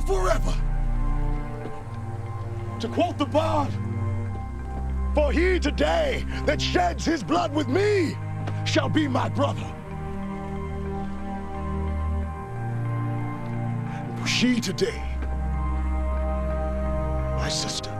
forever. To quote the bard, for he today that sheds his blood with me shall be my brother. For she today, my sister.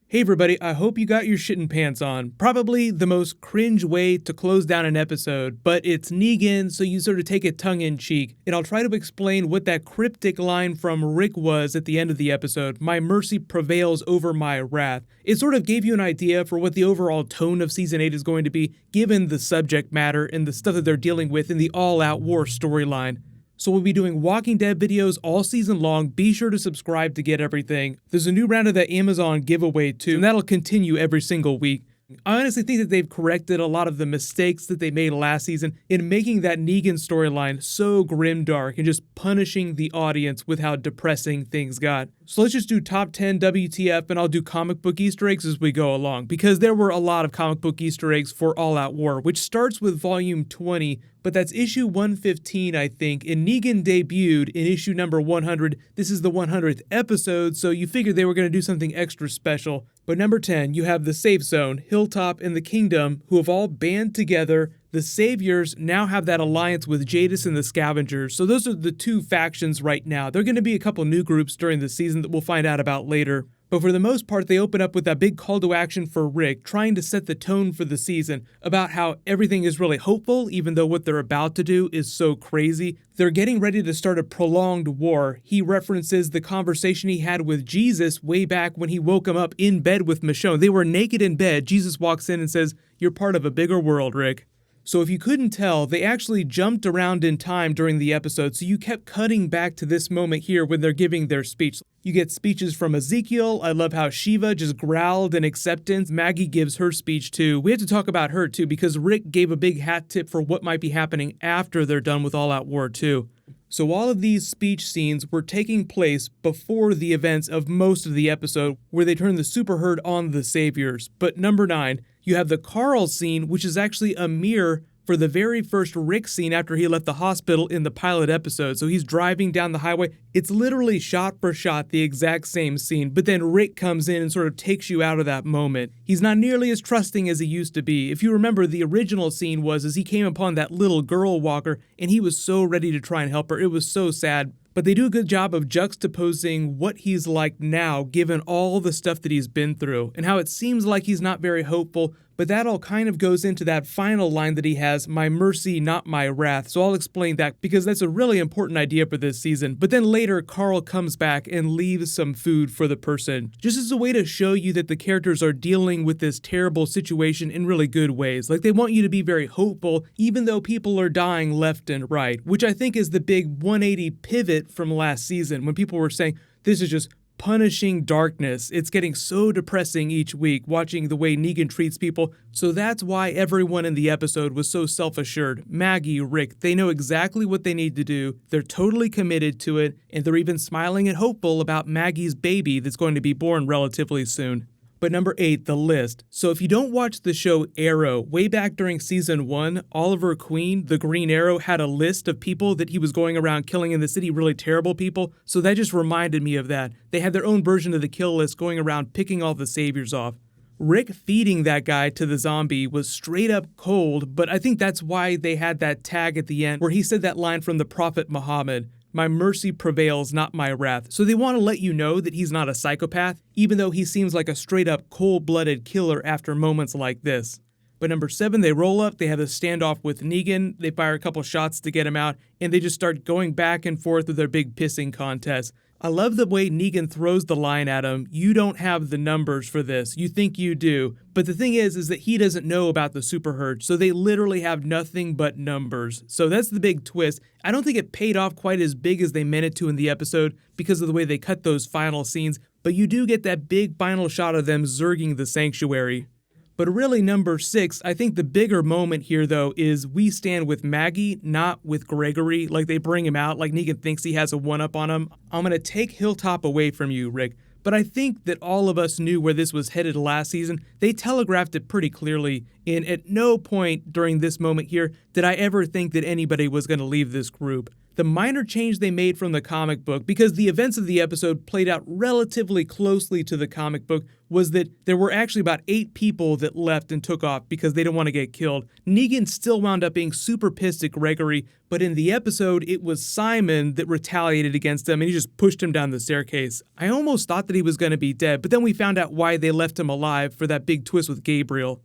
Hey everybody, I hope you got your shitting pants on. Probably the most cringe way to close down an episode, but it's Negan, so you sort of take it tongue-in-cheek, and I'll try to explain what that cryptic line from Rick was at the end of the episode, "My mercy prevails over my wrath." It sort of gave you an idea for what the overall tone of Season 8 is going to be, given the subject matter and the stuff that they're dealing with in the all-out war storyline. So we'll be doing Walking Dead videos all season long. Be sure to subscribe to get everything. There's a new round of that Amazon giveaway too, and that'll continue every single week. I honestly think that they've corrected a lot of the mistakes that they made last season in making that Negan storyline so grimdark and just punishing the audience with how depressing things got. So let's just do top 10 WTF, and I'll do comic book Easter eggs as we go along, because there were a lot of comic book Easter eggs for All Out War, which starts with volume 20, but that's issue 115, I think, and Negan debuted in issue number 100. This is the 100th episode, so you figured they were going to do something extra special. But number 10, you have the Safe Zone, Hilltop, and the Kingdom, who have all band together. The Saviors now have that alliance with Jadis and the Scavengers, so those are the two factions right now. There are going to be a couple new groups during the season that we'll find out about later. But for the most part, they open up with that big call to action for Rick, trying to set the tone for the season about how everything is really hopeful, even though what they're about to do is so crazy. They're getting ready to start a prolonged war. He references the conversation he had with Jesus way back when he woke him up in bed with Michonne. They were naked in bed. Jesus walks in and says, "You're part of a bigger world, Rick." So if you couldn't tell, they actually jumped around in time during the episode, so you kept cutting back to this moment here when they're giving their speech. You get speeches from Ezekiel. I love how Shiva just growled in acceptance. Maggie gives her speech too. We have to talk about her too, because Rick gave a big hat tip for what might be happening after they're done with All Out War 2. So all of these speech scenes were taking place before the events of most of the episode, where they turn the super herd on the Saviors. But number 9, you have the Carl scene, which is actually a mirror for the very first Rick scene after he left the hospital in the pilot episode. So he's driving down the highway. It's literally shot for shot the exact same scene, but then Rick comes in and sort of takes you out of that moment. He's not nearly as trusting as he used to be. If you remember, the original scene was as he came upon that little girl walker, and he was so ready to try and help her. It was so sad. But they do a good job of juxtaposing what he's like now, given all the stuff that he's been through, and how it seems like he's not very hopeful, but that all kind of goes into that final line that he has, "My mercy, not my wrath." So I'll explain that, because that's a really important idea for this season. But then later, Carl comes back and leaves some food for the person, just as a way to show you that the characters are dealing with this terrible situation in really good ways. Like, they want you to be very hopeful, even though people are dying left and right, which I think is the big 180 pivot from last season, when people were saying, this is just punishing darkness. It's getting so depressing each week, watching the way Negan treats people. So that's why everyone in the episode was so self-assured. Maggie, Rick, they know exactly what they need to do. They're totally committed to it, and they're even smiling and hopeful about Maggie's baby that's going to be born relatively soon. But number 8, the list. So if you don't watch the show Arrow, way back during season 1, Oliver Queen, the Green Arrow, had a list of people that he was going around killing in the city, really terrible people. So that just reminded me of that. They had their own version of the kill list going around picking all the saviors off. Rick feeding that guy to the zombie was straight up cold, but I think that's why they had that tag at the end where he said that line from the Prophet Muhammad, "My mercy prevails, not my wrath." So they want to let you know that he's not a psychopath, even though he seems like a straight-up cold-blooded killer after moments like this. But number 7, they roll up, they have a standoff with Negan, they fire a couple shots to get him out, and they just start going back and forth with their big pissing contest. I love the way Negan throws the line at him, "You don't have the numbers for this, you think you do." But the thing is that he doesn't know about the super herd, so they literally have nothing but numbers. So that's the big twist. I don't think it paid off quite as big as they meant it to in the episode because of the way they cut those final scenes, but you do get that big final shot of them zerging the sanctuary. But really, number 6, I think the bigger moment here, though, is we stand with Maggie, not with Gregory. Like, they bring him out, like Negan thinks he has a one-up on him. "I'm gonna take Hilltop away from you, Rick, but I think that all of us knew where this was headed last season. They telegraphed it pretty clearly, and at no point during this moment here did I ever think that anybody was going to leave this group. The minor change they made from the comic book, because the events of the episode played out relatively closely to the comic book, was that there were actually about 8 people that left and took off because they didn't want to get killed. Negan still wound up being super pissed at Gregory, but in the episode, it was Simon that retaliated against him and he just pushed him down the staircase. I almost thought that he was going to be dead, but then we found out why they left him alive for that big twist with Gabriel.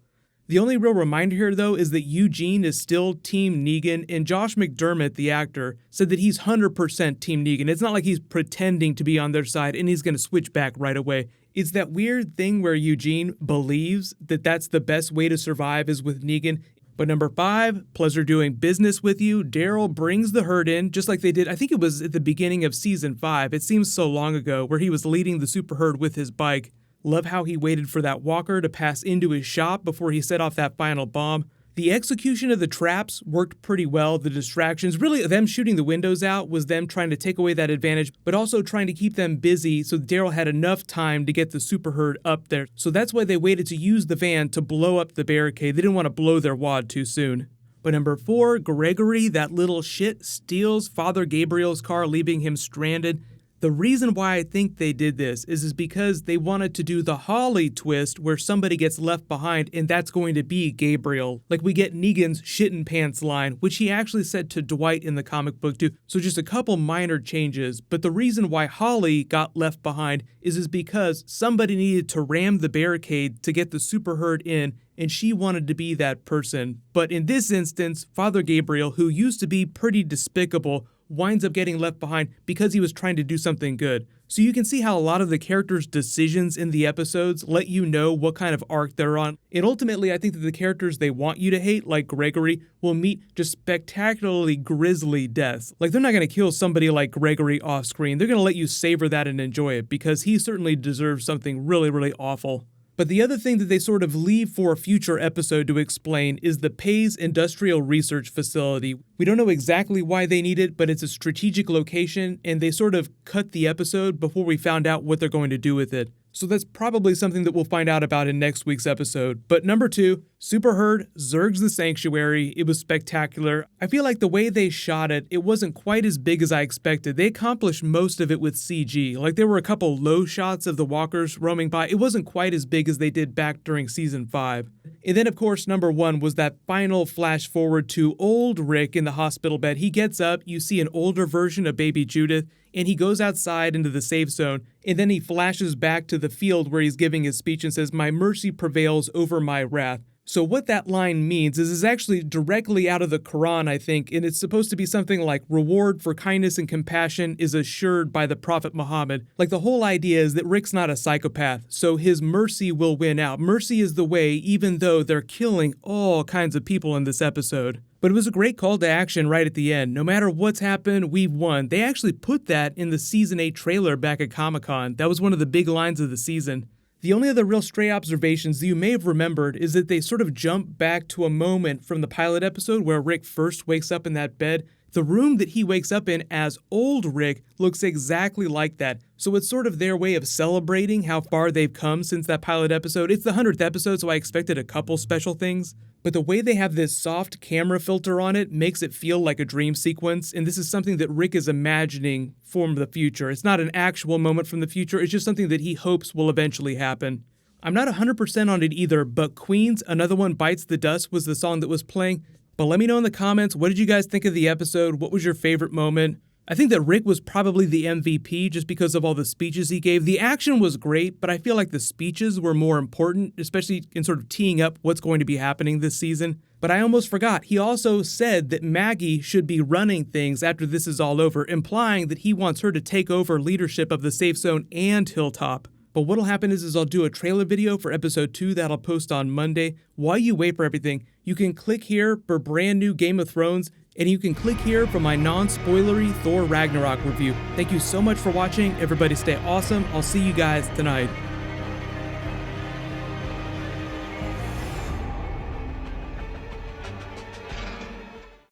The only real reminder here, though, is that Eugene is still Team Negan, and Josh McDermott, the actor, said that he's 100% Team Negan. It's not like he's pretending to be on their side and he's going to switch back right away. It's that weird thing where Eugene believes that that's the best way to survive is with Negan. But number 5, pleasure doing business with you. Daryl brings the herd in, just like they did, I think it was at the beginning of season 5. It seems so long ago, where he was leading the super herd with his bike. Love how he waited for that walker to pass into his shop before he set off that final bomb. The execution of the traps worked pretty well. The distractions, really them shooting the windows out was them trying to take away that advantage, but also trying to keep them busy so Daryl had enough time to get the super herd up there. So that's why they waited to use the van to blow up the barricade. They didn't want to blow their wad too soon. But number 4, Gregory, that little shit, steals Father Gabriel's car, leaving him stranded. The reason why I think they did this is because they wanted to do the Holly twist where somebody gets left behind and that's going to be Gabriel. Like we get Negan's shittin' pants line, which he actually said to Dwight in the comic book too. So just a couple minor changes, but the reason why Holly got left behind is because somebody needed to ram the barricade to get the super herd in, and she wanted to be that person. But in this instance, Father Gabriel, who used to be pretty despicable, winds up getting left behind because he was trying to do something good. So you can see how a lot of the characters' decisions in the episodes let you know what kind of arc they're on. And ultimately, I think that the characters they want you to hate, like Gregory, will meet just spectacularly grisly deaths. Like, they're not going to kill somebody like Gregory off screen. They're going to let you savor that and enjoy it because he certainly deserves something really, really awful. But the other thing that they sort of leave for a future episode to explain is the Pays Industrial Research Facility. We don't know exactly why they need it, but it's a strategic location, and they sort of cut the episode before we found out what they're going to do with it. So that's probably something that we'll find out about in next week's episode. But number 2, Super Herd, Zurg's the Sanctuary. It was spectacular. I feel like the way they shot it, it wasn't quite as big as I expected. They accomplished most of it with CG. Like there were a couple low shots of the walkers roaming by. It wasn't quite as big as they did back during season 5. And then of course, number 1 was that final flash forward to old Rick in the hospital bed. He gets up, you see an older version of baby Judith, and he goes outside into the safe zone, and then he flashes back to the field where he's giving his speech and says, "My mercy prevails over my wrath." So what that line means is actually directly out of the Quran, I think, and it's supposed to be something like reward for kindness and compassion is assured by the Prophet Muhammad. Like the whole idea is that Rick's not a psychopath, so his mercy will win out. Mercy is the way, even though they're killing all kinds of people in this episode. But it was a great call to action right at the end. No matter what's happened, we've won. They actually put that in the Season 8 trailer back at Comic-Con. That was one of the big lines of the season. The only other real stray observations that you may have remembered is that they sort of jump back to a moment from the pilot episode where Rick first wakes up in that bed. The room that he wakes up in as old Rick looks exactly like that. So it's sort of their way of celebrating how far they've come since that pilot episode. It's the 100th episode, so I expected a couple special things. But the way they have this soft camera filter on it makes it feel like a dream sequence, and this is something that Rick is imagining from the future. It's not an actual moment from the future, it's just something that he hopes will eventually happen. I'm not 100% on it either, but Queen's Another One Bites the Dust was the song that was playing. But let me know in the comments, what did you guys think of the episode? What was your favorite moment? I think that Rick was probably the MVP just because of all the speeches he gave. The action was great, but I feel like the speeches were more important, especially in sort of teeing up what's going to be happening this season. But I almost forgot, he also said that Maggie should be running things after this is all over, implying that he wants her to take over leadership of the Safe Zone and Hilltop. But what'll happen is I'll do a trailer video for episode 2 that I'll post on Monday. While you wait for everything, you can click here for brand new Game of Thrones, and you can click here for my non-spoilery Thor Ragnarok review. Thank you so much for watching. Everybody stay awesome. I'll see you guys tonight.